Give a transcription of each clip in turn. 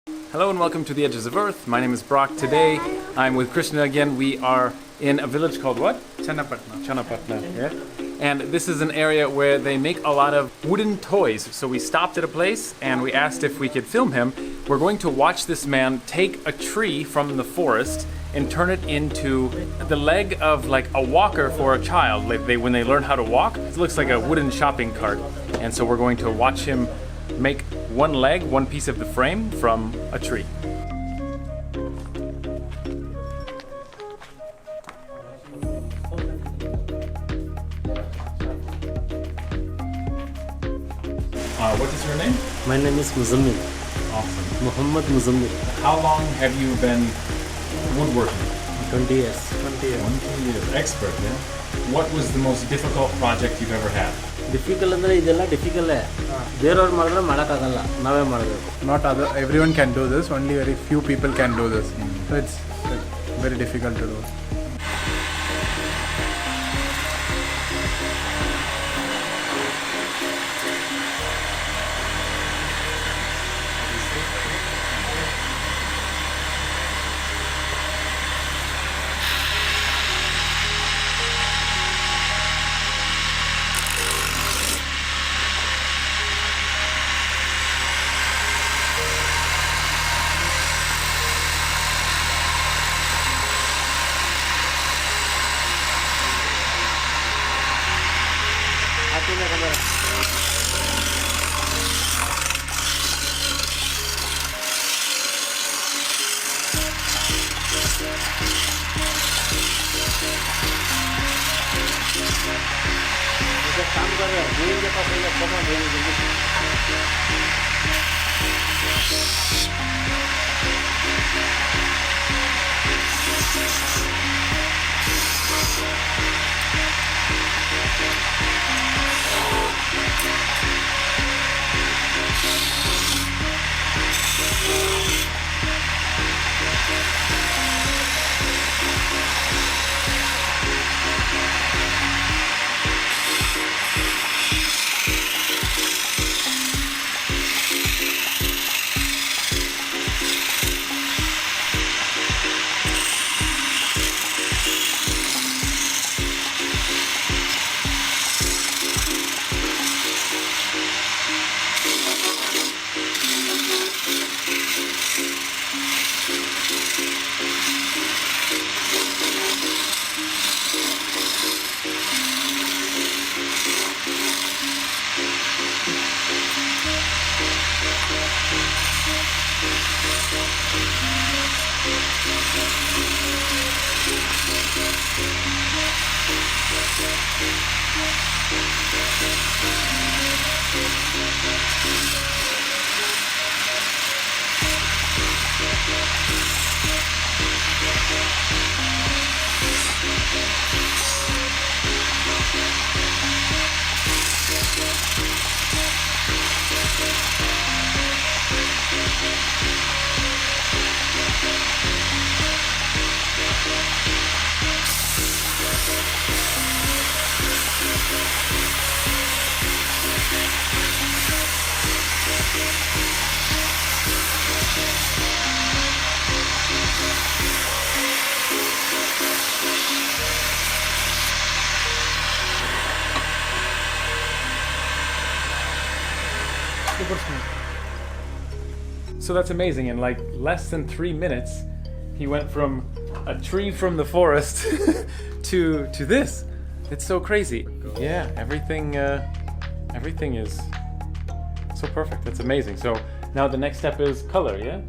Hello and welcome to the Edges of Earth. My name is Brock. Today I'm with Krishna again. We are in a village called what? Channapatna. Channapatna, yeah. And this is an area where they make a lot of wooden toys. So we stopped at a place and we asked if we could film him. We're going to watch this man take a tree from the forest and turn it into the leg of like a walker for a child. Like when they learn how to walk, it looks like a wooden shopping cart. And so we're going to watch him make one leg, one piece of the frame from a tree. What is your name? My name is Muzammil, Awesome. Muhammad Muzammil, How long have you been woodworking? 20 years. 20 years. 20 years. Expert, yeah? What was the most difficult project you've ever had? Difficult ಅಂದರೆ ಇದೆಲ್ಲ ಡಿಫಿಕಲ್ಲೇ ಬೇರೆಯವ್ರು ಮಾಡಿದ್ರೆ ಮಾಡೋಕ್ಕಾಗಲ್ಲ ನಾವೇ ಮಾಡಬೇಕು. Not other. Everyone can do this. Only very few people can do this. So it's very difficult to do. काम कर रहे हैं के पास So that's amazing. In like less than 3 minutes, he went from a tree from the forest to this. It's so crazy. Yeah, everything is so perfect. That's amazing. So now the next step is color, yeah?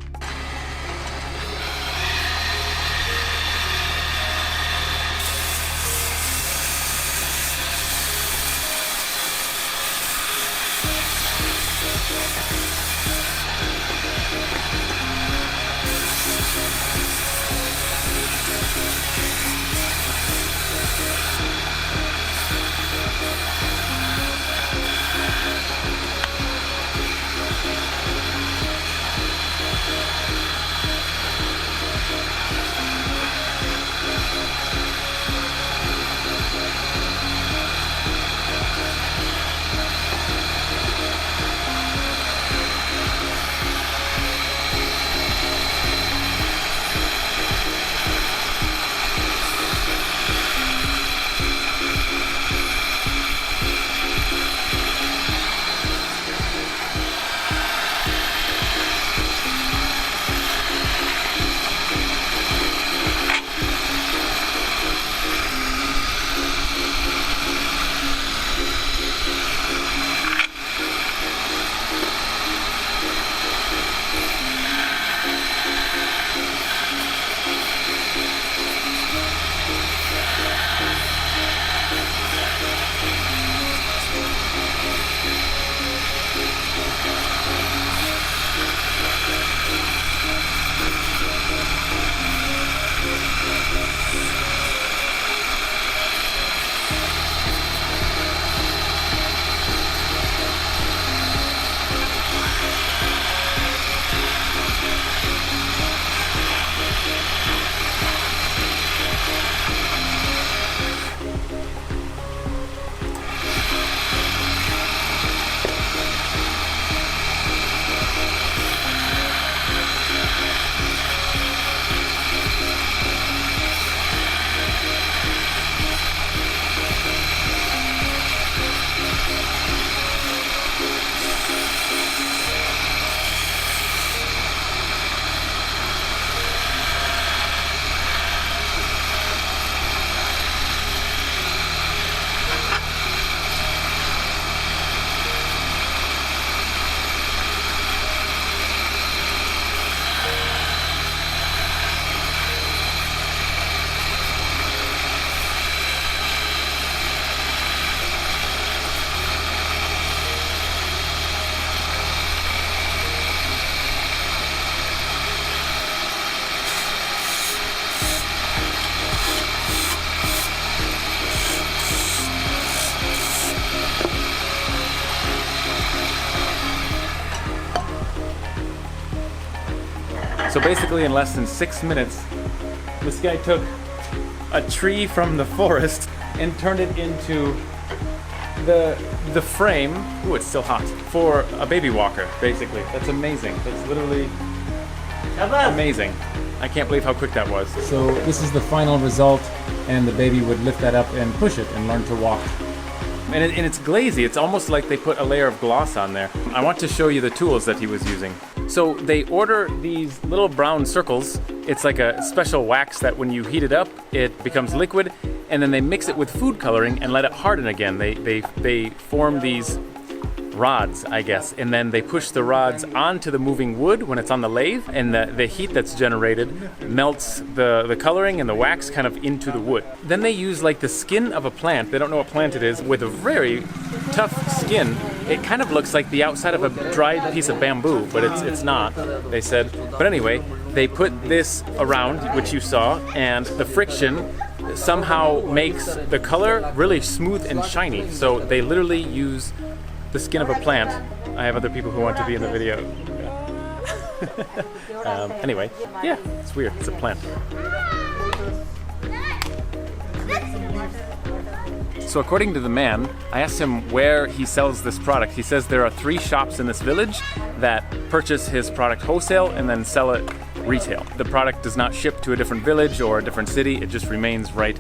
So basically in less than 6 minutes, this guy took a tree from the forest and turned it into the frame, ooh, it's still hot, for a baby walker, basically. That's amazing. That's literally amazing. I can't believe how quick that was. So this is the final result, and the baby would lift that up and push it and learn to walk. And it's glazy. It's almost like they put a layer of gloss on there. I want to show you the tools that he was using. So they order these little brown circles. It's like a special wax that when you heat it up, it becomes liquid, and then they mix it with food coloring and let it harden again. They form these rods, I guess, and then they push the rods onto the moving wood when it's on the lathe, and the heat that's generated melts the coloring and the wax kind of into the wood. Then they use like the skin of a plant, they don't know what plant it is, with a very tough skin. It kind of looks like the outside of a dried piece of bamboo, but it's not, they said. But anyway, they put this around, which you saw, and the friction somehow makes the color really smooth and shiny. So they literally use the skin of a plant. I have other people who want to be in the video. Anyway, yeah, it's weird. It's a plant. So according to the man, I asked him where he sells this product. He says there are 3 shops in this village that purchase his product wholesale and then sell it retail. The product does not ship to a different village or a different city. It just remains right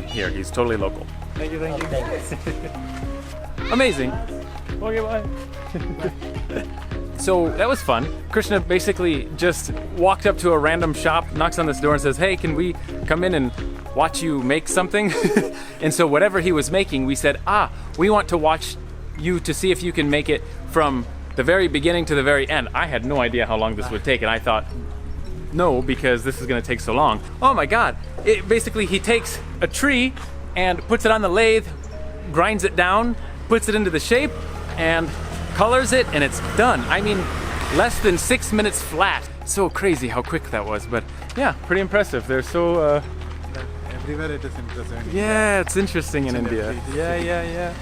here. He's totally local. Thank you, thank you. Amazing. Okay, bye. So that was fun. Krishna basically just walked up to a random shop, knocks on this door and says, hey, can we come in and watch you make something? And so whatever he was making, we said, we want to watch you to see if you can make it from the very beginning to the very end. I had no idea how long this would take, and I thought, no, because this is gonna take so long. Oh my God. Basically, he takes a tree and puts it on the lathe, grinds it down, puts it into the shape, and colors it, and it's done. I mean, less than 6 minutes flat. So crazy how quick that was, but yeah, pretty impressive. They're so Everywhere it is impressive. yeah, it's interesting in India. Yeah.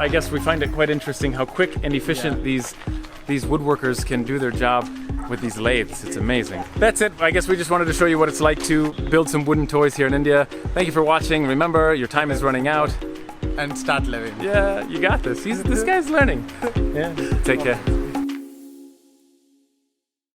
I guess we find it quite interesting how quick and efficient these woodworkers can do their job with these lathes. It's amazing. That's it. I guess we just wanted to show you what it's like to build some wooden toys here in India. Thank you for watching. Remember, your time is running out. And start living. Yeah, you got this. This guy's learning. Yeah. Take care.